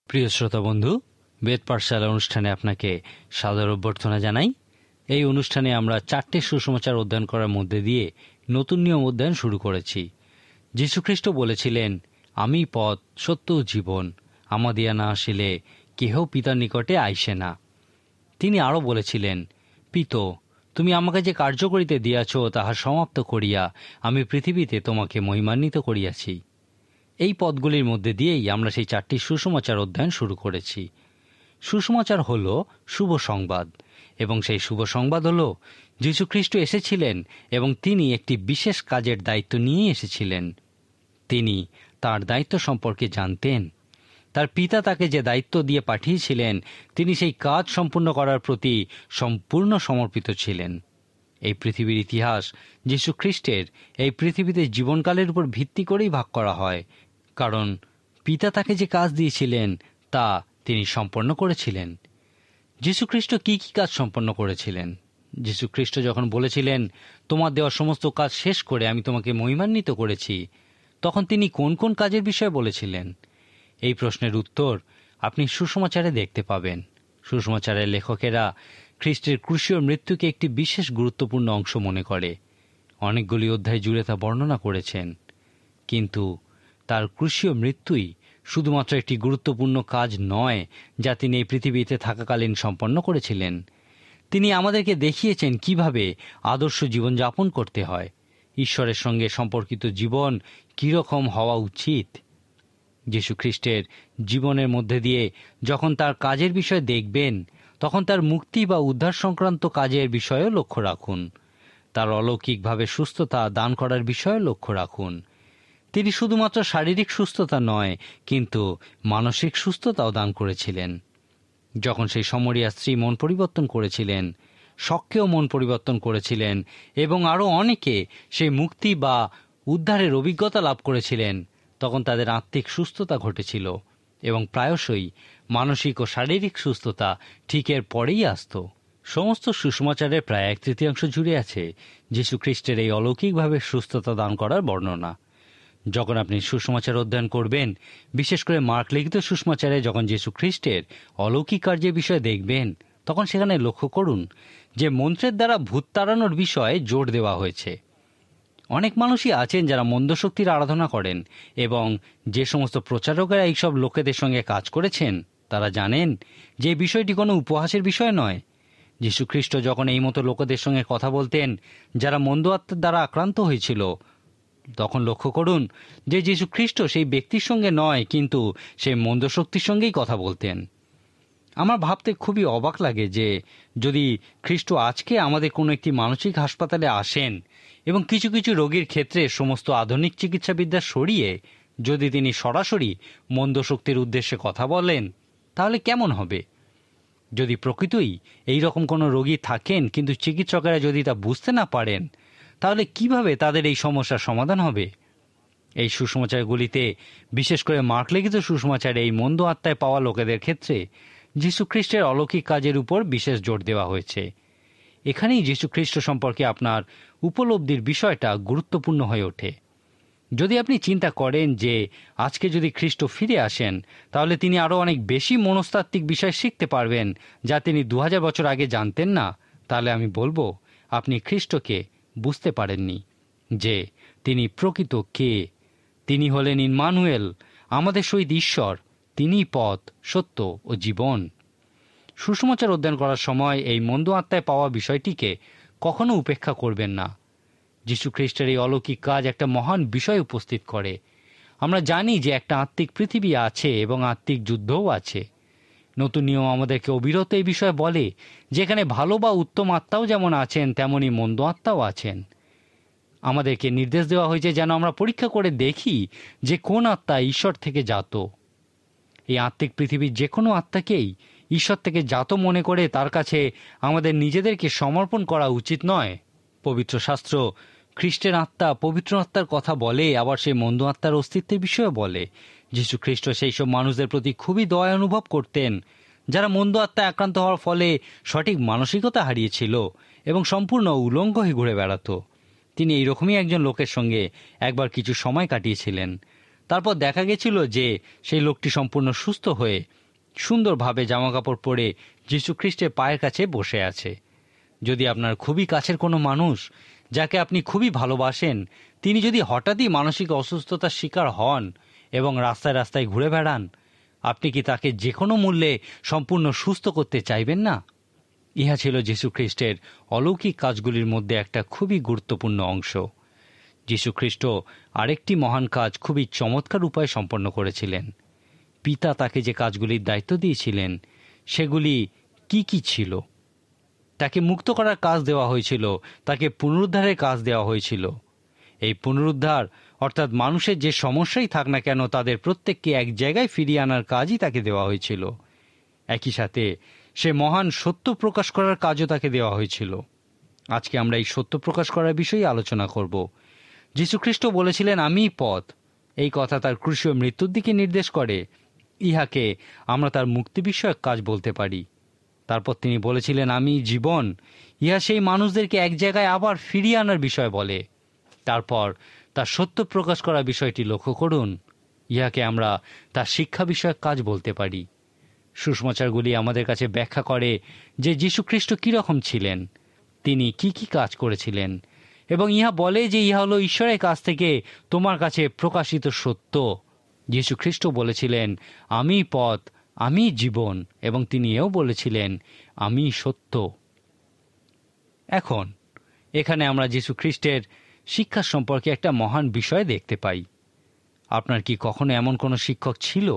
প্রিয় শ্রোতা বন্ধু, বেদ পাঠশালা অনুষ্ঠানে আপনাকে সাদর অভ্যর্থনা জানাই। এই অনুষ্ঠানে আমরা 4টে সুসমাচার অধ্যয়ন করার মধ্যে দিয়ে নতুন নিয়ম অধ্যয়ন শুরু করেছি। যীশুখ্রিস্ট বলেছিলেন, আমি পথ, সত্য ও জীবন, আমাদিয়া না আসিলে কেহ পিতার নিকটে আইসে না। তিনি আরও বলেছিলেন, পিতো, তুমি আমাকে যে কার্য করিতে দিয়াছ তাহা সমাপ্ত করিয়া আমি পৃথিবীতে তোমাকে মহিমান্বিত করিয়াছি। এই পদগুলির মধ্যে দিয়েই আমরা সেই 4টি সুসমাচার অধ্যয়ন শুরু করেছি। সুসমাচার হল শুভ সংবাদ, এবং সেই শুভ সংবাদ হল যীশুখ্রিস্ট এসেছিলেন এবং তিনি একটি বিশেষ কাজের দায়িত্ব নিয়ে এসেছিলেন। তিনি তার দায়িত্ব সম্পর্কে জানতেন। তার পিতা তাকে যে দায়িত্ব দিয়ে পাঠিয়েছিলেন, তিনি সেই কাজ সম্পূর্ণ করার প্রতি সম্পূর্ণ সমর্পিত ছিলেন। এই পৃথিবীর ইতিহাস যীশুখ্রিস্টের এই পৃথিবীতে জীবনকালের উপর ভিত্তি করেই ভাগ করা হয়, কারণ পিতা তাকে যে কাজ দিয়েছিলেন তা তিনি সম্পন্ন করেছিলেন। যীশুখ্রিস্ট কি কি কাজ সম্পন্ন করেছিলেন? যীশুখ্রিস্ট যখন বলেছিলেন, তোমার দেওয়া সমস্ত কাজ শেষ করে আমি তোমাকে মহিমান্বিত করেছি, তখন তিনি কোন কোন কাজের বিষয়ে বলেছিলেন? এই প্রশ্নের উত্তর আপনি সুসমাচারে দেখতে পাবেন। সুসমাচারের লেখকেরা খ্রিস্টের ক্রুশীয় মৃত্যুকে একটি বিশেষ গুরুত্বপূর্ণ অংশ মনে করে। অনেকগুলি অধ্যায় জুড়ে তা বর্ণনা করেছেন। কিন্তু তার ক্রুশীয় মৃত্যুই শুধুমাত্র একটি গুরুত্বপূর্ণ কাজ নয় যা তিনি এই পৃথিবীতে থাকাকালীন সম্পন্ন করেছিলেন। তিনি আমাদেরকে দেখিয়েছেন কিভাবে আদর্শ জীবনযাপন করতে হয়, ঈশ্বরের সঙ্গে সম্পর্কিত জীবন কীরকম হওয়া উচিত। যীশুখ্রিস্টের জীবনের মধ্যে দিয়ে যখন তার কাজের বিষয়ে দেখবেন, তখন তার মুক্তি বা উদ্ধার সংক্রান্ত কাজের বিষয়েও লক্ষ্য রাখুন। তার অলৌকিকভাবে সুস্থতা দান করার বিষয়েও লক্ষ্য রাখুন। তিনি শুধুমাত্র শারীরিক সুস্থতা নয়, কিন্তু মানসিক সুস্থতাও দান করেছিলেন। যখন সেই সমরিয়া স্ত্রী মন পরিবর্তন করেছিলেন, শখকেও মন পরিবর্তন করেছিলেন, এবং আরও অনেকে সেই মুক্তি বা উদ্ধারের অভিজ্ঞতা লাভ করেছিলেন, তখন তাদের আত্মিক সুস্থতা ঘটেছিল, এবং প্রায়শই মানসিক ও শারীরিক সুস্থতা ঠিক এর পরেই আসত। সমস্ত সুসমাচারের প্রায় 1/3 জুড়ে আছে যীশুখ্রিস্টের এই অলৌকিকভাবে সুস্থতা দান করার বর্ণনা। যখন আপনি সুসমাচার অধ্যয়ন করবেন, বিশেষ করে মার্ক লিখিত সুসমাচারে যখন যীশুখ্রিস্টের অলৌকিক কার্যের বিষয়ে দেখবেন, তখন সেখানে লক্ষ্য করুন যে মন্ত্রের দ্বারা ভূত তাড়ানোর বিষয়ে জোর দেওয়া হয়েছে। অনেক মানুষই আছেন যারা মন্দ শক্তির আরাধনা করেন, এবং যে সমস্ত প্রচারকেরা এইসব লোকেদের সঙ্গে কাজ করেছেন তারা জানেন যে এই বিষয়টি কোনো উপহাসের বিষয় নয়। যীশুখ্রিস্ট যখন এই মতো লোকেদের সঙ্গে কথা বলতেন যারা মন্দ আত্মার দ্বারা আক্রান্ত হয়েছিল, তখন লক্ষ্য করুন যে যীশুখ্রিস্ট সেই ব্যক্তির সঙ্গে নয়, কিন্তু সেই মন্দ শক্তির সঙ্গেই কথা বলতেন। আমার ভাবতে খুবই অবাক লাগে যে যদি খ্রিস্ট আজকে আমাদের কোনো একটি মানসিক হাসপাতালে আসেন এবং কিছু কিছু রোগীর ক্ষেত্রে সমস্ত আধুনিক চিকিৎসাবিদ্যা সরিয়ে যদি তিনি সরাসরি মন্দ শক্তির উদ্দেশ্যে কথা বলেন, তাহলে কেমন হবে? যদি প্রকৃতই এই রকম কোনো রোগী থাকেন কিন্তু চিকিৎসকেরা যদি তা বুঝতে না পারেন, তাহলে কিভাবে তাদের এই সমস্যার সমাধান হবে? এই সুসমাচারগুলিতে, বিশেষ করে মার্ক লিখিত সুসমাচারে, এই মন্দ আত্মায় পাওয়া লোকেদের ক্ষেত্রে যীশুখ্রিস্টের অলৌকিক কাজের উপর বিশেষ জোর দেওয়া হয়েছে। এখানেই যীশুখ্রিস্ট সম্পর্কে আপনার উপলব্ধির বিষয়টা গুরুত্বপূর্ণ হয়ে ওঠে। যদি আপনি চিন্তা করেন যে আজকে যদি খ্রিস্ট ফিরে আসেন, তাহলে তিনি আরও অনেক বেশি মনস্তাত্ত্বিক বিষয় শিখতে পারবেন যা তিনি 2000 বছর আগে জানতেন না, তাহলে আমি বলবো আপনি খ্রিস্টকে বুঝতে পারেননি যে তিনি প্রকৃত কে। তিনি হলেন ইম্মানুয়েল, আমাদের সহিত ঈশ্বর। তিনিই পথ, সত্য ও জীবন। সুসমাচার অধ্যয়ন করার সময় এই মন্দ আত্মায় পাওয়া বিষয়টিকে কখনো উপেক্ষা করবেন না। যীশুখ্রিস্টের এই অলৌকিক কাজ একটা মহান বিষয় উপস্থিত করে। আমরা জানি যে একটা আত্মিক পৃথিবী আছে এবং আত্মিক যুদ্ধও আছে। নতুন নিয়ম আমাদেরকে অবিরত এই বিষয়ে বলে যেখানে ভালো বা উত্তম আত্মাও যেমন আছেন, তেমনই মন্দ আত্মাও আছেন। আমাদেরকে নির্দেশ দেওয়া হয়েছে যেন আমরা পরীক্ষা করে দেখি যে কোন আত্মা ঈশ্বর থেকে জাত। এই আত্মিক পৃথিবীর যে কোনো আত্মাকেই ঈশ্বর থেকে জাত মনে করে তার কাছে আমাদের নিজেদেরকে সমর্পণ করা উচিত নয়। পবিত্র শাস্ত্র খ্রিস্টের আত্মা, পবিত্র আত্মার কথা বলে, আবার সেই মন্দ আত্মার অস্তিত্বের বিষয়ে বলে। যীশু খ্রিস্ট সেই সব মানুষদের প্রতি খুবই দয়া অনুভব করতেন যারা মন্দ আত্মায় আক্রান্ত হওয়ার ফলে সঠিক মানসিকতা হারিয়েছিল এবং সম্পূর্ণ উলঙ্গ হয়ে ঘুরে বেড়াতো। তিনি এইরকমই একজন লোকের সঙ্গে একবার কিছু সময় কাটিয়েছিলেন। তারপর দেখা গেছিল যে সেই লোকটি সম্পূর্ণ সুস্থ হয়ে সুন্দরভাবে জামাকাপড় পরে যীশুখ্রিস্টের পায়ের কাছে বসে আছে। যদি আপনার খুবই কাছের কোনো মানুষ, যাকে আপনি খুবই ভালোবাসেন, তিনি যদি হঠাৎই মানসিক অসুস্থতার শিকার হন এবং রাস্তায় রাস্তায় ঘুরে বেড়ান, আপনি কি তাকে যে কোনো মূল্যে সম্পূর্ণ সুস্থ করতে চাইবেন না? ইহা ছিল যীশুখ্রিস্টের অলৌকিক কাজগুলির মধ্যে একটা খুবই গুরুত্বপূর্ণ অংশ। যীশুখ্রিস্ট আরেকটি মহান কাজ খুবই চমৎকার উপায়ে সম্পন্ন করেছিলেন। পিতা তাকে যে কাজগুলির দায়িত্ব দিয়েছিলেন সেগুলি কি কি ছিল? তাকে মুক্ত করার কাজ দেওয়া হয়েছিল, তাকে পুনরুদ্ধারের কাজ দেওয়া হয়েছিল। এই পুনরুদ্ধার অর্থাৎ মানুষের যে সমস্যাই থাক না কেন তাদের প্রত্যেককে এক জায়গায় ফিরিয়ে আনার কাজই তাকে দেওয়া হয়েছিল। একই সাথে সে মহান সত্য প্রকাশ করার কাজও তাকে দেওয়া হয়েছিল। আজকে আমরা এই সত্য প্রকাশ করার বিষয়ে আলোচনা করব। যীশুখ্রিস্ট বলেছিলেন, আমিই পথ। এই কথা তার ক্রুশীয় মৃত্যুর দিকে নির্দেশ করে। ইহাকে আমরা তার মুক্তি বিষয়ক কাজ বলতে পারি। তারপর তিনি বলেছিলেন, আমি জীবন। ইহা সেই মানুষদেরকে এক জায়গায় আবার ফিরিয়ে আনার বিষয় বলে। তারপর তার সত্য প্রকাশ করার বিষয়টি লক্ষ্য করুন। ইহাকে আমরা তার শিক্ষা বিষয়ক কাজ বলতে পারি। সুসমাচারগুলি আমাদের কাছে ব্যাখ্যা করে যে যীশুখ্রিস্ট কীরকম ছিলেন, তিনি কি কি কাজ করেছিলেন, এবং ইহা বলে যে ইহা হলো ঈশ্বরের কাছ থেকে তোমার কাছে প্রকাশিত সত্য। যীশুখ্রিস্ট বলেছিলেন, আমি পথ, আমি জীবন, এবং তিনি এও বলেছিলেন, আমি সত্য। এখন এখানে আমরা যীশুখ্রিস্টের শিক্ষা সম্পর্কে একটা মহান বিষয় দেখতে পাই। আপনার কি কখনো এমন কোনো শিক্ষক ছিল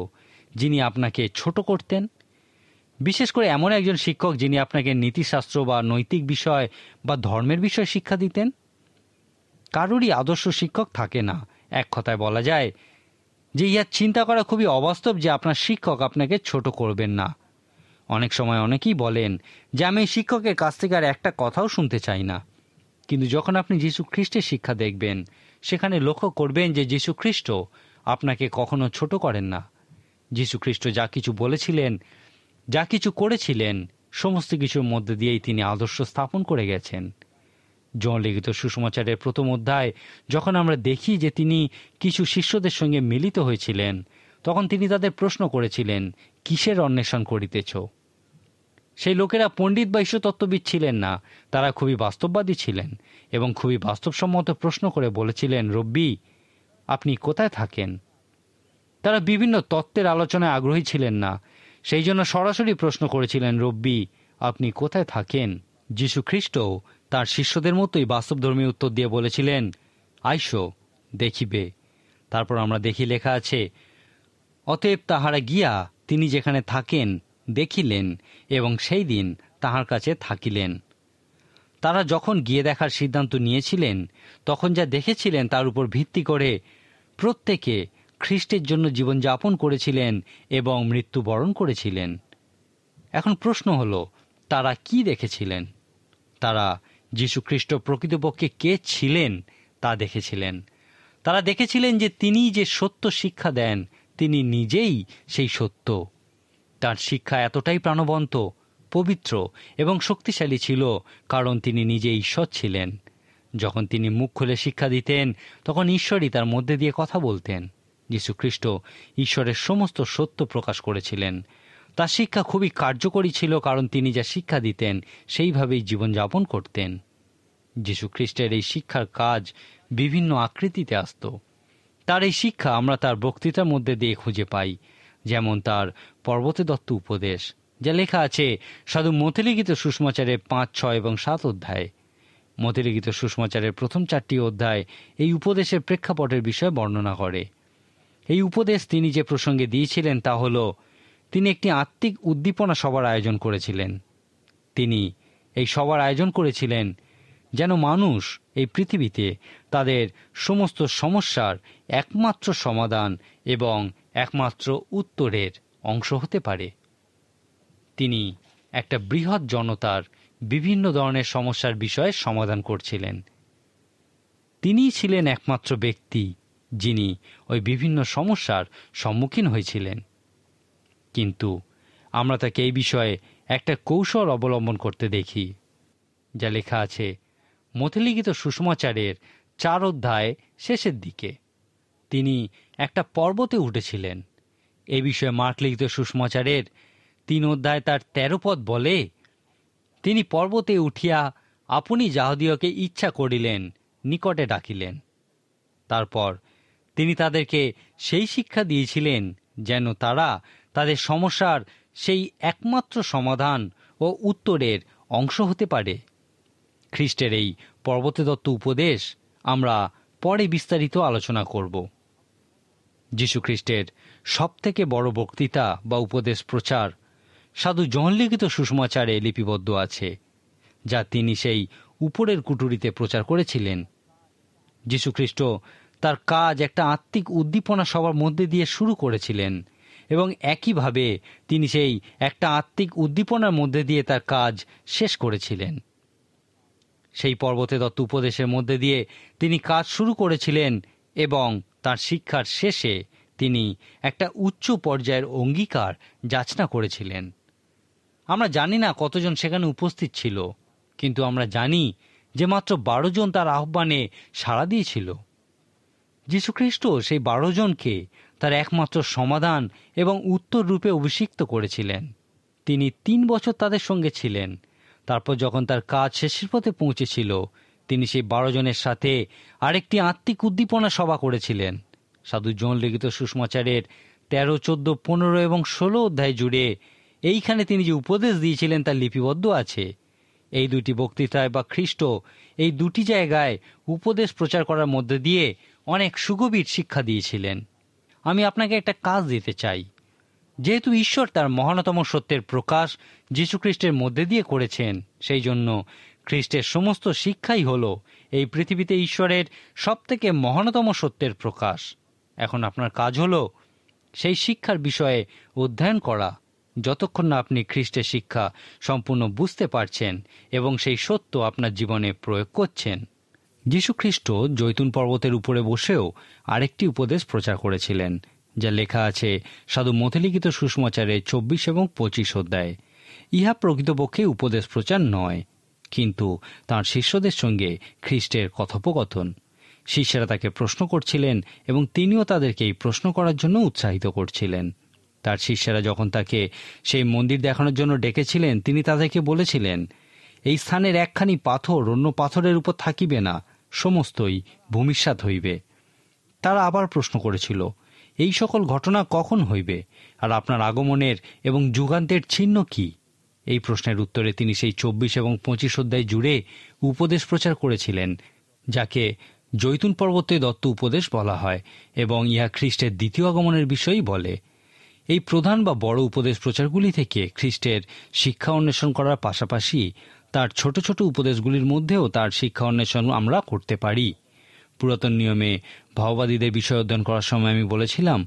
যিনি আপনাকে ছোট করতেন? বিশেষ করে এমন একজন শিক্ষক যিনি আপনাকে নীতিশাস্ত্র বা নৈতিক বিষয় বা ধর্মের বিষয় শিক্ষা দিতেন? কারোরই আদর্শ শিক্ষক থাকে না। এক কথায় বলা যায় যে ইহা চিন্তা করা খুবই অবাস্তব যে আপনার শিক্ষক আপনাকে ছোট করবেন না। অনেক সময় অনেকেই বলেন যে আমি শিক্ষকের কাছ থেকে আর একটা কথাও শুনতে চাই না। কিন্তু যখন আপনি যীশু খ্রিস্টের শিক্ষা দেখবেন, সেখানে লক্ষ্য করবেন যে যীশু খ্রিস্ট আপনাকে কখনো ছোট করেন না। যীশু খ্রিস্ট যা কিছু বলেছিলেন, যা কিছু করেছিলেন, সমস্ত কিছুর মধ্যে দিয়েই তিনি আদর্শ স্থাপন করে গেছেন। জন লিখিত সুসমাচারের প্রথম অধ্যায় যখন আমরা দেখি যে তিনি কিছু শিষ্যদের সঙ্গে মিলিত হয়েছিলেন, তখন তিনি তাদের প্রশ্ন করেছিলেন, কিসের অন্বেষণ করিতেছ? সেই লোকেরা পণ্ডিত বা ঈশ্বরতত্ত্ববিদ ছিলেন না, তারা খুবই বাস্তববাদী ছিলেন এবং খুবই বাস্তবসম্মত প্রশ্ন করে বলেছিলেন, রব্বি, আপনি কোথায় থাকেন? তারা বিভিন্ন তত্ত্বের আলোচনায় আগ্রহী ছিলেন না, সেই জন্য সরাসরি প্রশ্ন করেছিলেন, রব্বি, আপনি কোথায় থাকেন? যীশু খ্রিস্টও তাঁর শিষ্যদের মতোই বাস্তবধর্মী উত্তর দিয়ে বলেছিলেন, আইসো, দেখিবে। তারপর আমরা দেখি লেখা আছে, অতএব তাহারা গিয়া তিনি যেখানে থাকেন দেখিলেন এবং সেই দিন তাহার কাছে থাকিলেন। তারা যখন গিয়ে দেখার সিদ্ধান্ত নিয়েছিলেন, তখন যা দেখেছিলেন তার উপর ভিত্তি করে প্রত্যেকে খ্রিস্টের জন্য জীবনযাপন করেছিলেন এবং মৃত্যুবরণ করেছিলেন। এখন প্রশ্ন হলো, তারা কি দেখেছিলেন? তারা যীশু খ্রিস্ট প্রকৃতপক্ষে কে ছিলেন তা দেখেছিলেন। তারা দেখেছিলেন যে তিনি যে সত্য শিক্ষা দেন, তিনি নিজেই সেই সত্য। তার শিক্ষা এতটাই প্রাণবন্ত, পবিত্র এবং শক্তিশালী ছিল কারণ তিনি নিজে ঈশ্বর ছিলেন। যখন তিনি মুখ খুলে শিক্ষা দিতেন, তখন ঈশ্বরই তার মধ্যে দিয়ে কথা বলতেন। যীশু খ্রিস্ট ঈশ্বরের সমস্ত সত্য প্রকাশ করেছিলেন। তার শিক্ষা খুবই কার্যকরী ছিল কারণ তিনি যা শিক্ষা দিতেন সেইভাবেই জীবনযাপন করতেন। যীশু খ্রিস্টের এই শিক্ষার কাজ বিভিন্ন আকৃতিতে আসত। তার এই শিক্ষা আমরা তার বক্তৃতার মধ্যে দিয়ে খুঁজে পাই, যেমন তার পর্বতে দত্ত উপদেশ, যা লেখা আছে সাধু মথিলিখিত সুসমাচারের 5, 6 এবং 7 অধ্যায়। মথিলিখিত সুসমাচারের প্রথম 4টি অধ্যায় এই উপদেশের প্রেক্ষাপটের বিষয়ে বর্ণনা করে। এই উপদেশ তিনি যে প্রসঙ্গে দিয়েছিলেন তা হল, তিনি একটি আত্মিক উদ্দীপনা সভার আয়োজন করেছিলেন। তিনি এই সভার আয়োজন করেছিলেন যেন মানুষ এই পৃথিবীতে তাদের সমস্ত সমস্যার একমাত্র সমাধান এবং একমাত্র উত্তরের অংশ হতে পারে। তিনি একটা বৃহৎ জনতার বিভিন্ন ধরনের সমস্যার বিষয়ে সমাধান করছিলেন। তিনিই ছিলেন একমাত্র ব্যক্তি যিনি ওই বিভিন্ন সমস্যার সম্মুখীন হয়েছিলেন। কিন্তু আমরা তাকে এই বিষয়ে একটা কৌশল অবলম্বন করতে দেখি, যা লেখা আছে মথিলিখিত সুসমাচারের 4 অধ্যায় শেষের দিকে। তিনি একটা পর্বতে উঠেছিলেন। এ বিষয়ে মার্ক লিখিত সুসমাচারের 3 অধ্যায় তার 13 পদ বলে, তিনি পর্বতে উঠিয়া আপনি যাহাদিওকে ইচ্ছা করিলেন নিকটে ডাকিলেন। তারপর তিনি তাদেরকে সেই শিক্ষা দিয়েছিলেন যেন তারা তাদের সমস্যার সেই একমাত্র সমাধান ও উত্তরের অংশ হতে পারে। খ্রিস্টের এই পর্বতদত্ত উপদেশ আমরা পরে বিস্তারিত আলোচনা করব। যীশুখ্রিস্টের সবথেকে বড় বক্তৃতা বা উপদেশ প্রচার সাধু জন লিখিত সুসমাচারে লিপিবদ্ধ আছে, যা তিনি সেই উপরের কুটুরিতে প্রচার করেছিলেন। যীশুখ্রিস্ট তার কাজ একটা আত্মিক উদ্দীপনা সবার মধ্যে দিয়ে শুরু করেছিলেন এবং একইভাবে তিনি সেই একটা আত্মিক উদ্দীপনার মধ্যে দিয়ে তার কাজ শেষ করেছিলেন। সেই পর্বতে দত্ত উপদেশের মধ্যে দিয়ে তিনি কাজ শুরু করেছিলেন এবং তার শিক্ষার শেষে তিনি একটা উচ্চ পর্যায়ের অঙ্গীকার যাচনা করেছিলেন। আমরা জানি না কতজন সেখানে উপস্থিত ছিল, কিন্তু আমরা জানি যে মাত্র 12 জন তার আহ্বানে সাড়া দিয়েছিল। যীশুখ্রিস্ট সেই 12 জনকে তার একমাত্র সমাধান এবং উত্তর রূপে অভিষিক্ত করেছিলেন। তিনি 3 বছর তাদের সঙ্গে ছিলেন। তারপর যখন তার কাজ শেষের পথে পৌঁছেছিল, তিনি সেই 12 জনের সাথে আরেকটি আত্মিক উদ্দীপনা সভা করেছিলেন। সাধু জন লিখিত সুসমাচারের 13, 14, 15 এবং 16 অধ্যায় জুড়ে এইখানে তিনি যে উপদেশ দিয়েছিলেন তা লিপিবদ্ধ আছে। এই দুটি বক্তৃতায় বা খ্রিস্ট এই দুটি জায়গায় উপদেশ প্রচার করার মধ্যে দিয়ে অনেক সুগভীর শিক্ষা দিয়েছিলেন। আমি আপনাকে একটা কাজ দিতে চাই। যেহেতু ঈশ্বর তার মহানতম সত্যের প্রকাশ যীশুখ্রিস্টের মধ্যে দিয়ে করেছেন, সেই জন্য খ্রিস্টের সমস্ত শিক্ষাই হল এই পৃথিবীতে ঈশ্বরের সবথেকে মহানতম সত্যের প্রকাশ। এখন আপনার কাজ হল সেই শিক্ষার বিষয়ে অধ্যয়ন করা, যতক্ষণ না আপনি খ্রিস্টের শিক্ষা সম্পূর্ণ বুঝতে পারছেন এবং সেই সত্য আপনার জীবনে প্রয়োগ করছেন। যীশুখ্রিস্ট জৈতুন পর্বতের উপরে বসেও আরেকটি উপদেশ প্রচার করেছিলেন, যা লেখা আছে সাধু মথে লিখিত সুসমাচারে 24 এবং 25 অধ্যায়ে। ইহা প্রকৃতপক্ষে উপদেশ প্রচার নয়, কিন্তু তাঁর শিষ্যদের সঙ্গে খ্রিস্টের কথোপকথন। শিষ্যরা তাকে প্রশ্ন করছিলেন এবং তিনিও তাদেরকে এই প্রশ্ন করার জন্য উৎসাহিত করছিলেন। তার শিষ্যরা যখন তাকে সেই মন্দির দেখানোর জন্য ডেকেছিলেন, তিনি তাদেরকে বলেছিলেন, এই স্থানের একখানি পাথর অন্য পাথরের উপর থাকিবে না, সমস্তই ভূমিসাৎ হইবে। তারা আবার প্রশ্ন করেছিল, এই সকল ঘটনা কখন হইবে, আর আপনার আগমনের এবং যুগান্তের চিহ্ন কি? এই প্রশ্নের উত্তরে তিনি সেই 24 এবং 25 অধ্যায় জুড়ে উপদেশ প্রচার করেছিলেন, যাকে জৈতুন পর্বতে দত্ত উপদেশ বলা হয় এবং ইহা খ্রিস্টের দ্বিতীয় আগমনের বিষয়ই বলে। এই প্রধান বা বড় উপদেশ প্রচারগুলি থেকে খ্রিস্টের শিক্ষা অন্বেষণ করার পাশাপাশি তার ছোট ছোট উপদেশগুলির মধ্যেও তার শিক্ষা অন্বেষণ আমরা করতে পারি। পুরাতন নিয়মে ভাওবাদীদের বিষয় অধ্যয়ন করার সময় আমি বলেছিলাম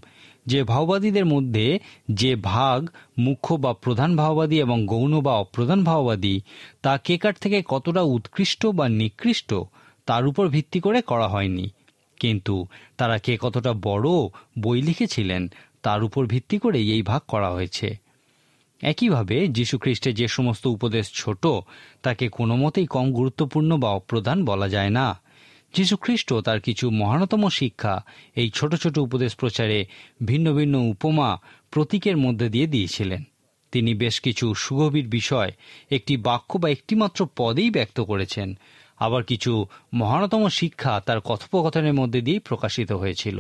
যে ভাওবাদীদের মধ্যে যে ভাগ মুখ্য বা প্রধান ভাওবাদী এবং গৌণ বা অপ্রধান ভাওবাদী, তা কেকার থেকে কতটা উৎকৃষ্ট বা নিকৃষ্ট তার উপর ভিত্তি করে করা হয়নি, কিন্তু তারা কে কতটা বড় বই লিখেছিলেন তার উপর ভিত্তি করেই এই ভাগ করা হয়েছে। একইভাবে যীশুখ্রিস্টের যে সমস্ত উপদেশ ছোট, তাকে কোনো মতেই কম গুরুত্বপূর্ণ বা অপ্রধান বলা যায় না। যীশুখ্রিস্ট তার কিছু মহানতম শিক্ষা এই ছোট ছোট উপদেশ প্রচারে ভিন্ন ভিন্ন উপমা প্রতীকের মধ্যে দিয়ে দিয়েছিলেন। তিনি বেশ কিছু সুগভীর বিষয় একটি বাক্য বা একটিমাত্র পদেই ব্যক্ত করেছেন। আবার কিছু মহানতম শিক্ষা তার কথোপকথনের মধ্যে দিয়েই প্রকাশিত হয়েছিল।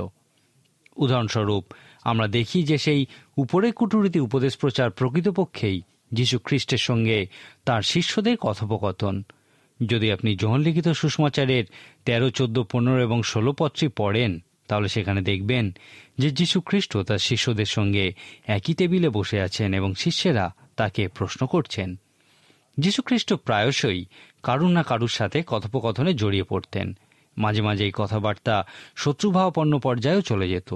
উদাহরণস্বরূপ আমরা দেখি যে সেই উপরের কুটুরিতে উপদেশ প্রচার প্রকৃতপক্ষেই যীশু খ্রিস্টের সঙ্গে তার শিষ্যদের কথোপকথন। যদি আপনি জন লিখিত সুসমাচারের 13, 14, 15 এবং 16 পত্রটি পড়েন, তাহলে সেখানে দেখবেন যে যীশু খ্রিস্ট তার শিষ্যদের সঙ্গে একই টেবিলে বসে আছেন এবং শিষ্যেরা তাকে প্রশ্ন করছেন। যীশু খ্রিস্ট প্রায়শই কারুর না কারুর সাথে কথোপকথনে জড়িয়ে পড়তেন। মাঝে মাঝে এই কথাবার্তা শত্রুভাবাপন্ন পর্যায়েও চলে যেত।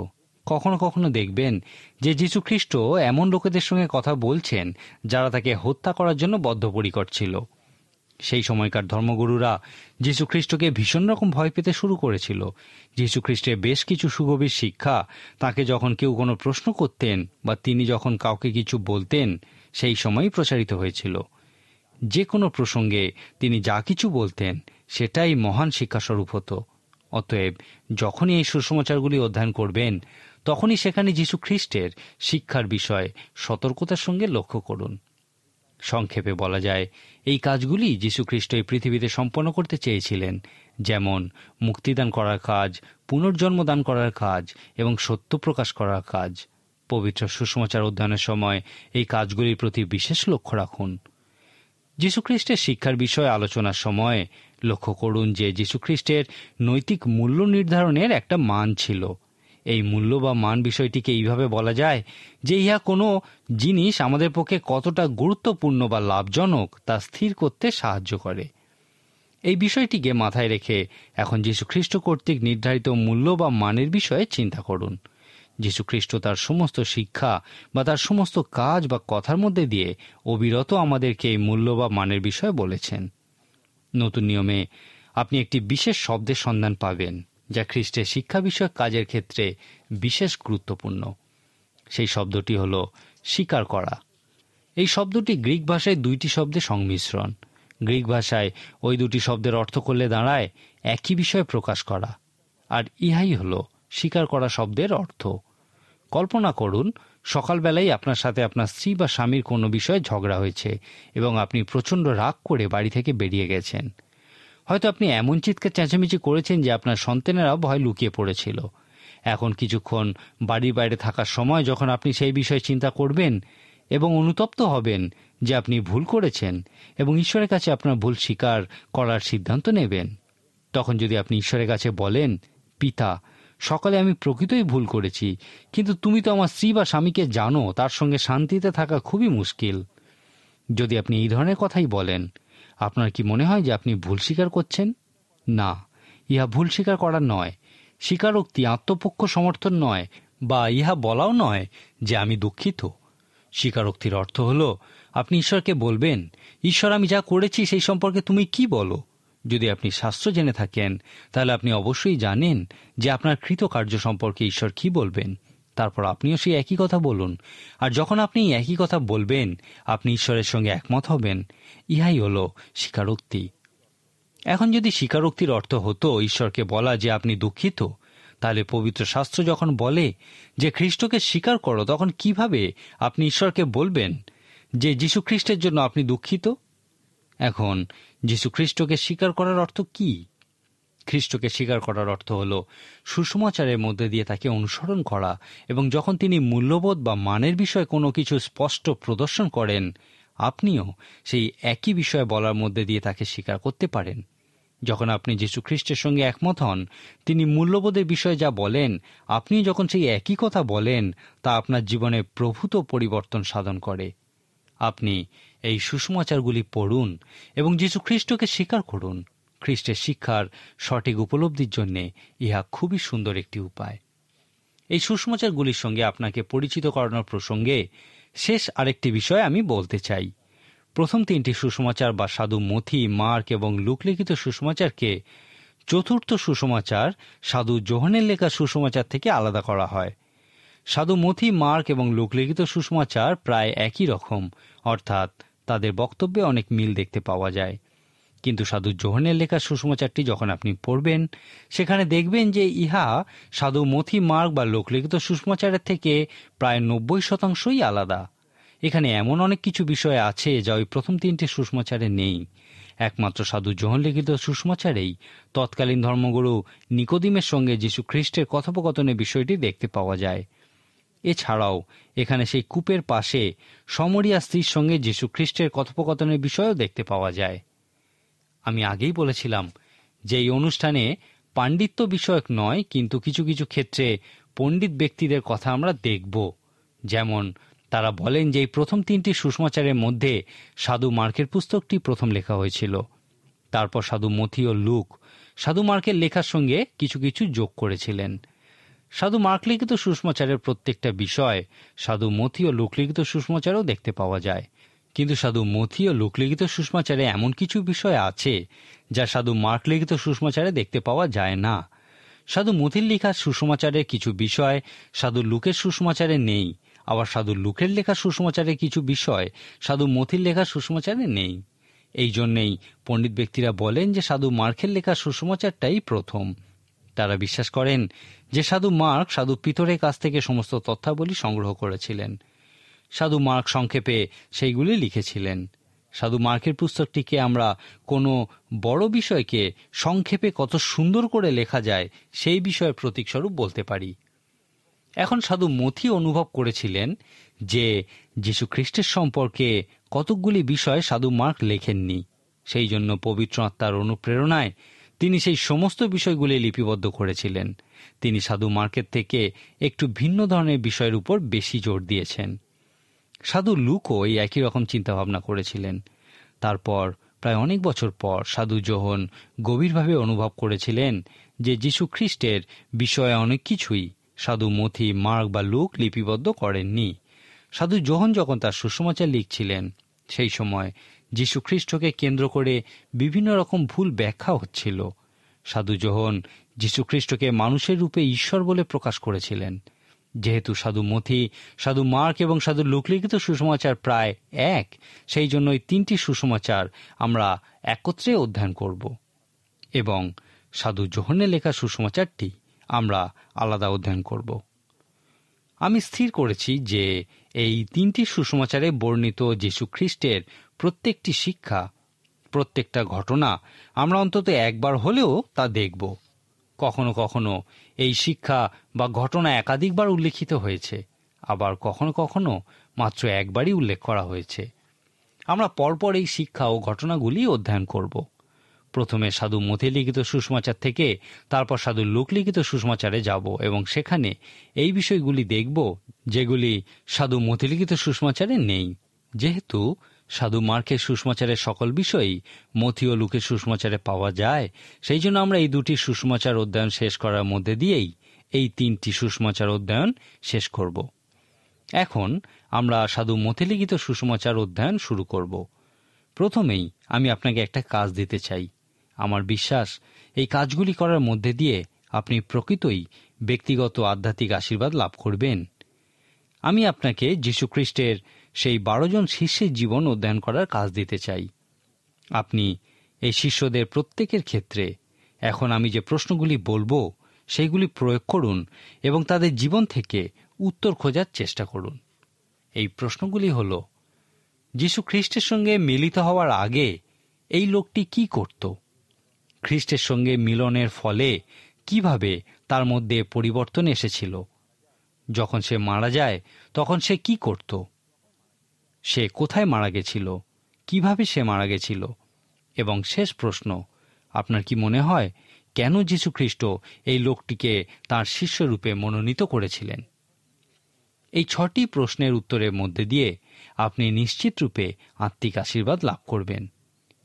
কখনো কখনো দেখবেন যে যীশু খ্রিস্ট এমন লোকেদের সঙ্গে কথা বলছেন যারা তাকে হত্যা করার জন্য বদ্ধপরিকর ছিল। সেই সময়কার ধর্মগুরুরা যীশু খ্রিস্টকে ভীষণ রকম ভয় পেতে শুরু করেছিল। যীশু খ্রিস্টের বেশ কিছু সুগভীর শিক্ষা তাকে যখন কেউ কোনো প্রশ্ন করতেন বা তিনি যখন কাউকে কিছু বলতেন, সেই সময়ই প্রচারিত হয়েছিল। যে কোনো প্রসঙ্গে তিনি যা কিছু বলতেন সেটাই মহান শিক্ষাস্বরূপ হতো। অতএব যখনই এই সুসমাচারগুলি অধ্যয়ন করবেন, তখনই সেখানে যীশু খ্রিস্টের শিক্ষার বিষয়ে সতর্কতার সঙ্গে লক্ষ্য করুন। সংক্ষেপে বলা যায়, এই কাজগুলি যীশু খ্রিস্ট এই পৃথিবীতে সম্পন্ন করতে চেয়েছিলেন, যেমন মুক্তিদান করার কাজ, পুনর্জন্ম দান করার কাজ এবং সত্য প্রকাশ করার কাজ। পবিত্র সুসমাচার অধ্যয়নের সময় এই কাজগুলির প্রতি বিশেষ লক্ষ্য রাখুন। যীশুখ্রিস্টের শিক্ষার বিষয়ে আলোচনার সময় লক্ষ্য করুন যে যীশুখ্রিস্টের নৈতিক মূল্য নির্ধারণের একটা মান ছিল। এই মূল্য বা মান বিষয়টিকে এইভাবে বলা যায় যে ইহা কোনো জিনিস আমাদের পক্ষে কতটা গুরুত্বপূর্ণ বা লাভজনক তা স্থির করতে সাহায্য করে। এই বিষয়টিকে মাথায় রেখে এখন যীশুখ্রিস্ট কর্তৃক নির্ধারিত মূল্য বা মানের বিষয়ে চিন্তা করুন। যীশুখ্রিস্ট তার সমস্ত শিক্ষা বা তার সমস্ত কাজ বা কথার মধ্যে দিয়ে অবিরত আমাদেরকে এই মূল্য বা মানের বিষয়ে বলেছেন। নতুন নিয়মে আপনি একটি বিশেষ শব্দের সন্ধান পাবেন যা খ্রিস্টের শিক্ষা বিষয়ক কাজের ক্ষেত্রে বিশেষ গুরুত্বপূর্ণ। সেই শব্দটি হল স্বীকার করা। এই শব্দটি গ্রিক ভাষায় দুইটি শব্দের সংমিশ্রণ। গ্রিক ভাষায় ওই দুটি শব্দের অর্থ করলে দাঁড়ায় একই বিষয় প্রকাশ করা, আর ইহাই হল স্বীকার করা শব্দের অর্থ। কল্পনা করুন, সকালবেলায় আপনার সাথে আপনার স্ত্রী বা স্বামীর কোনো বিষয়ে ঝগড়া হয়েছে এবং আপনি প্রচণ্ড রাগ করে বাড়ি থেকে বেরিয়ে গেছেন। হয়তো আপনি এমন চিৎকার চেঁচামেচি করেছেন যে আপনার সন্তানেরা ভয় লুকিয়ে পড়েছিল। এখন কিছুক্ষণ বাড়ির বাইরে থাকার সময় যখন আপনি সেই বিষয়ে চিন্তা করবেন এবং অনুতপ্ত হবেন যে আপনি ভুল করেছেন এবং ঈশ্বরের কাছে আপনার ভুল স্বীকার করার সিদ্ধান্ত নেবেন, তখন যদি আপনি ঈশ্বরের কাছে বলেন, পিতা, সকালে আমি প্রকৃতই ভুল করেছি, কিন্তু তুমি তো আমার স্ত্রী বা স্বামীকে জানো, তার সঙ্গে শান্তিতে থাকা খুবই মুশকিল। যদি আপনি এই ধরনের কথাই বলেন, আপনার কি মনে হয় যে আপনি ভুল স্বীকার করছেন? না, ইহা ভুল স্বীকার করার নয়। স্বীকারোক্তি আত্মপক্ষ সমর্থন নয়, বা ইহা বলাও নয় যে আমি দুঃখিত। স্বীকারোক্তির অর্থ হল আপনি ঈশ্বরকে বলবেন, ঈশ্বর, আমি যা করেছি সেই সম্পর্কে তুমি কি বলো? যদি আপনি শাস্ত্র জেনে থাকেন, তাহলে আপনি অবশ্যই জানেন যে আপনার কৃতকার্য সম্পর্কে ঈশ্বর কি বলবেন। তারপর আপনিও সেই একই কথা বলুন। আর যখন আপনি একই কথা বলবেন, আপনি ঈশ্বরের সঙ্গে একমত হবেন। ইহাই হল স্বীকারোক্তি। এখন যদি স্বীকারোক্তির অর্থ হতো ঈশ্বরকে বলা যে আপনি দুঃখিত, তাহলে পবিত্র শাস্ত্র যখন বলে যে খ্রিস্টকে স্বীকার করো, তখন কিভাবে আপনি ঈশ্বরকে বলবেন যে যীশু খ্রিস্টের জন্য আপনি দুঃখিত? এখন যীশু খ্রিস্টকে স্বীকার করার অর্থ কি? খ্রিস্টকে স্বীকার করার অর্থ হল সুসমাচারের মধ্যে দিয়ে তাকে অনুসরণ করা, এবং যখন তিনি মূল্যবোধ বা মানের বিষয়ে কোনো কিছু স্পষ্ট প্রদর্শন করেন, আপনিও সেই একই বিষয় বলার মধ্যে দিয়ে তাকে স্বীকার করতে পারেন। যখন আপনি যীশু খ্রিস্টের সঙ্গে একমত হন, তিনি মূল্যবোধের বিষয়ে যা বলেন, আপনি যখন সেই একই কথা বলেন, তা আপনার জীবনে প্রভূত পরিবর্তন সাধন করে। আপনি এই সুসমাচারগুলি পড়ুন এবং যীশু খ্রিস্টকে স্বীকার করুন। খ্রিস্টের শিক্ষার সঠিক উপলব্ধির জন্যে ইহা খুবই সুন্দর একটি উপায়। এই সুসমাচারগুলির সঙ্গে আপনাকে পরিচিত করানোর প্রসঙ্গে শেষ আরেকটি বিষয় আমি বলতে চাই। প্রথম তিনটি সুসমাচার বা সাধু মথি, মার্ক এবং লুক লিখিত সুসমাচারকে চতুর্থ সুসমাচার সাধু যোহনের লেখা সুসমাচার থেকে আলাদা করা হয়। সাধু মথি, মার্ক এবং লুক লিখিত সুসমাচার প্রায় একই রকম, অর্থাৎ তাদের বক্তব্যে অনেক মিল দেখতে পাওয়া যায়। কিন্তু সাধু যোহনের লেখা সুসমাচারটি যখন আপনি পড়বেন, সেখানে দেখবেন যে ইহা সাধু মথি, মার্ক বা লোক লিখিত সুসমাচারের থেকে প্রায় 90% আলাদা। এখানে এমন অনেক কিছু বিষয় আছে যা ওই প্রথম তিনটি সুসমাচারে নেই। একমাত্র সাধু যোহন লিখিত সুসমাচারেই তৎকালীন ধর্মগুরু নিকোদিমের সঙ্গে যীশু খ্রিস্টের কথোপকথনের বিষয়টি দেখতে পাওয়া যায়। এছাড়াও এখানে সেই কূপের পাশে সমরিয়া স্ত্রীর সঙ্গে যীশু খ্রিস্টের কথোপকথনের বিষয়ও দেখতে পাওয়া যায়। আমি আগেই বলেছিলাম যে এই অনুষ্ঠানে পাণ্ডিত্য বিষয়ক নয়, কিন্তু কিছু কিছু ক্ষেত্রে পণ্ডিত ব্যক্তিদের কথা আমরা দেখব। যেমন তারা বলেন যে এই প্রথম তিনটি সুসমাচারের মধ্যে সাধু মার্কের পুস্তকটি প্রথম লেখা হয়েছিল। তারপর সাধু মথি ও লুক সাধু মার্কের লেখার সঙ্গে কিছু কিছু যোগ করেছিলেন। সাধু মার্ক লিখিত সুসমাচারের প্রত্যেকটা বিষয় সাধু মথি ও লুক লিখিত সুসমাচারেও দেখতে পাওয়া যায়, কিন্তু সাধু মথি ও লুক লিখিত সুসমাচারে এমন কিছু বিষয় আছে যা সাধু মার্ক লিখিত সুসমাচারে দেখতে পাওয়া যায় না। সাধু মথির লেখা সুসমাচারের কিছু বিষয় সাধু লুকের সুসমাচারে নেই, আবার সাধু লুকের লেখা সুসমাচারের কিছু বিষয় সাধু মথির লেখা সুসমাচারে নেই। এই জন্যেই পণ্ডিত ব্যক্তিরা বলেন যে সাধু মার্কের লেখা সুসমাচারটাই প্রথম। তারা বিশ্বাস করেন যে সাধু মার্ক সাধু পিতরের কাছ থেকে সমস্ত তথ্যাবলী সংগ্রহ করেছিলেন। সাধু মার্ক সংক্ষেপে সেইগুলি লিখেছিলেন। সাধু মার্কের পুস্তকটিকে আমরা কোনো বড় বিষয়কে সংক্ষেপে কত সুন্দর করে লেখা যায় সেই বিষয়ের প্রতীকস্বরূপ বলতে পারি। এখন সাধু মথি অনুভব করেছিলেন যে যীশু খ্রিস্টের সম্পর্কে কতকগুলি বিষয় সাধু মার্ক লেখেননি। সেই জন্য পবিত্র আত্মার অনুপ্রেরণায় তিনি সেই সমস্ত বিষয়গুলি লিপিবদ্ধ করেছিলেন। তিনি সাধু মার্কের থেকে একটু ভিন্ন ধরনের বিষয়ের উপর বেশি জোর দিয়েছেন। সাধু লুকও এই একই রকম চিন্তাভাবনা করেছিলেন। তারপর প্রায় অনেক বছর পর সাধু যোহন গভীরভাবে অনুভব করেছিলেন যে যীশু খ্রিস্টের বিষয়ে অনেক কিছুই সাধু মথি, মার্ক বা লুক লিপিবদ্ধ করেননি। সাধু যোহন যখন তার সুসমাচার লিখছিলেন, সেই সময় যীশু খ্রিস্টকে কেন্দ্র করে বিভিন্ন রকম ভুল ব্যাখ্যা হচ্ছিল। সাধু যোহন যীশু খ্রিস্টকে মানুষের রূপে ঈশ্বর বলে প্রকাশ করেছিলেন। যেহেতু সাধু মথি, সাধু মার্ক এবং সাধু লুক লিখিত সুসমাচার প্রায় এক, সেই জন্য এই তিনটি সুসমাচার আমরা একত্রে অধ্যয়ন করব এবং সাধু যোহনের লেখা সুসমাচারটি আমরা আলাদা অধ্যয়ন করব। আমি স্থির করেছি যে এই তিনটি সুসমাচারে বর্ণিত যীশু খ্রিস্টের প্রত্যেকটি শিক্ষা, প্রত্যেকটা ঘটনা আমরা অন্তত একবার হলেও তা দেখব। কখনো কখনো এই শিক্ষা বা ঘটনা একাধিকবার উল্লেখিত হয়েছে, আবার কখনো কখনো মাত্র একবারই উল্লেখ করা হয়েছে। আমরা পরপর এই শিক্ষা ও ঘটনাগুলি অধ্যয়ন করব। প্রথমে সাধু মথি লিখিত সুসমাচার থেকে তারপর সাধু লুক লিখিত সুসমাচারে যাব এবং সেখানে এই বিষয়গুলি দেখব যেগুলি সাধু মথি লিখিত সুসমাচারে নেই। যেহেতু সাধু মার্কের সুসমাচারের সকল বিষয়ই মথি ও লুকের সুসমাচারে পাওয়া যায়, সেই জন্য আমরা এই দুটি সুসমাচার অধ্যয়ন শেষ করার মধ্যে দিয়েই এই তিনটি সুসমাচার অধ্যয়ন শেষ করব। এখন আমরা সাধু মথি লিখিত সুসমাচার অধ্যয়ন শুরু করব। প্রথমেই আমি আপনাকে একটা কাজ দিতে চাই। আমার বিশ্বাস এই কাজগুলি করার মধ্যে দিয়ে আপনি প্রকৃতই ব্যক্তিগত আধ্যাত্মিক আশীর্বাদ লাভ করবেন। আমি আপনাকে যীশু খ্রিস্টের সেই 12 জন শিষ্যের জীবন অধ্যয়ন করার কাজ দিতে চাই। আপনি এই শিষ্যদের প্রত্যেকের ক্ষেত্রে এখন আমি যে প্রশ্নগুলি বলবো সেইগুলি প্রয়োগ করুন এবং তাদের জীবন থেকে উত্তর খোঁজার চেষ্টা করুন। এই প্রশ্নগুলি হল, যীশু খ্রিস্টের সঙ্গে মিলিত হওয়ার আগে এই লোকটি কি করত? খ্রিস্টের সঙ্গে মিলনের ফলে কিভাবে তার মধ্যে পরিবর্তন এসেছিল? যখন সে মারা যায় তখন সে কি করত? সে কোথায় মারা গেছিল? কিভাবে সে মারা গেছিল? এবং শেষ প্রশ্ন, আপনার কি মনে হয় কেন যীশু খ্রিস্ট এই লোকটিকে তাঁর শিষ্যরূপে মনোনীত করেছিলেন? এই 6টি প্রশ্নের উত্তরের মধ্যে দিয়ে আপনি নিশ্চিত রূপে আত্মিক আশীর্বাদ লাভ করবেন।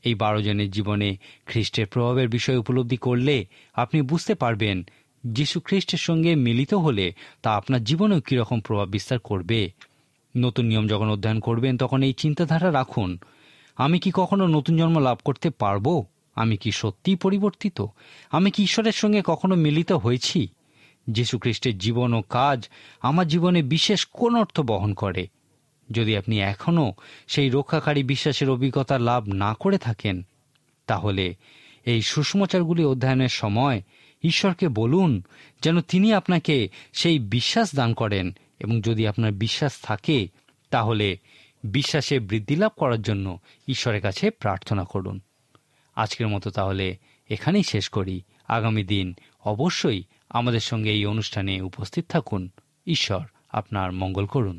এই 12 জনের জীবনে খ্রিস্টের প্রভাবের বিষয় উপলব্ধি করলে আপনি বুঝতে পারবেন যীশু খ্রিস্টের সঙ্গে মিলিত হলে তা আপনার জীবনেও কীরকম প্রভাব বিস্তার করবে। নতুন নিয়ম যখন অধ্যয়ন করবেন তখন এই চিন্তাধারা রাখুন, আমি কি কখনো নতুন জন্ম লাভ করতে পারবো? আমি কি সত্যিই পরিবর্তিত? আমি কি ঈশ্বরের সঙ্গে কখনো মিলিত হয়েছি? যীশু খ্রিস্টের জীবন ও কাজ আমার জীবনে বিশেষ কোন অর্থ বহন করে? যদি আপনি এখনও সেই রক্ষাকারী বিশ্বাসের অভিজ্ঞতা লাভ না করে থাকেন, তাহলে এই সুসমাচারগুলি অধ্যয়নের সময় ঈশ্বরকে বলুন যেন তিনি আপনাকে সেই বিশ্বাস দান করেন, এবং যদি আপনার বিশ্বাস থাকে তাহলে বিশ্বাসে বৃদ্ধি লাভ করার জন্য ঈশ্বরের কাছে প্রার্থনা করুন। আজকের মতো তাহলে এখানেই শেষ করি। আগামী দিন অবশ্যই আমাদের সঙ্গে এই অনুষ্ঠানে উপস্থিত থাকুন। ঈশ্বর আপনার মঙ্গল করুন।